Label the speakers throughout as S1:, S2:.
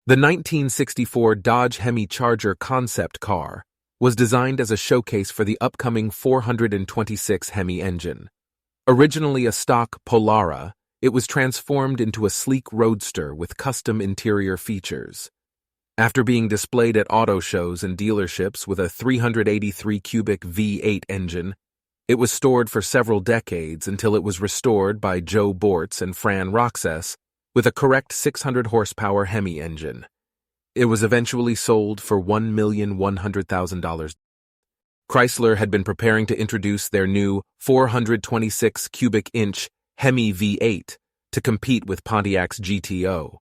S1: The 1964 Dodge Hemi Charger concept car was designed as a showcase for the upcoming 426 Hemi engine. Originally a stock Polara, it was transformed into a sleek roadster with custom interior features. After being displayed at auto shows and dealerships with a 383 cubic V8 engine, it was stored for several decades until it was restored by Joe Bortz and Fran Roxas with a correct 600 horsepower Hemi engine. It was eventually sold for $1,100,000. Chrysler had been preparing to introduce their new 426 cubic inch Hemi V8 to compete with Pontiac's GTO.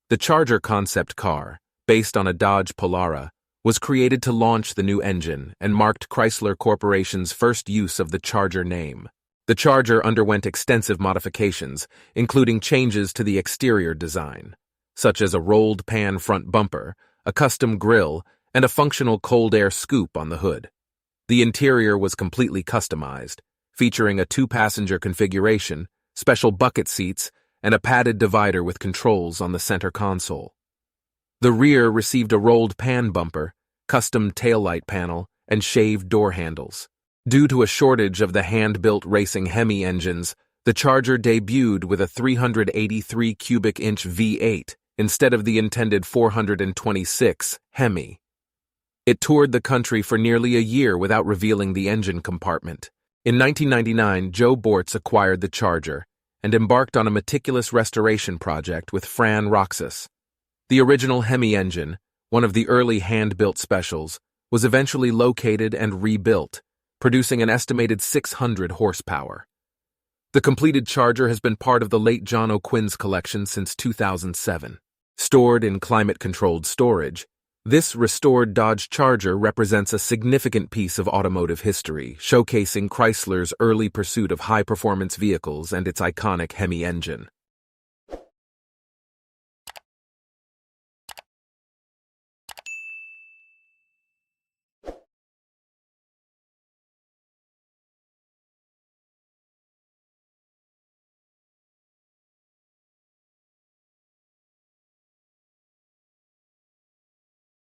S1: The Charger concept car, based on a Dodge Polara, was created to launch the new engine and marked Chrysler Corporation's first use of the Charger name. The Charger underwent extensive modifications, including changes to the exterior design, such as a rolled pan front bumper, a custom grille, and a functional cold air scoop on the hood. The interior was completely customized, featuring a 2-passenger configuration, special bucket seats, and a padded divider with controls on the center console. The rear received a rolled pan bumper, custom taillight panel, and shaved door handles. Due to a shortage of the hand-built racing Hemi engines, the Charger debuted with a 383 cubic inch V8 instead of the intended 426 Hemi. It toured the country for nearly a year without revealing the engine compartment. In 1999, Joe Bortz acquired the Charger and embarked on a meticulous restoration project with Fran Roxas. The original Hemi engine, one of the early hand-built specials, was eventually located and rebuilt, producing an estimated 600 horsepower. The completed Charger has been part of the late John O'Quinn's collection since 2007. Stored in climate-controlled storage, this restored Dodge Charger represents a significant piece of automotive history, showcasing Chrysler's early pursuit of high-performance vehicles and its iconic Hemi engine.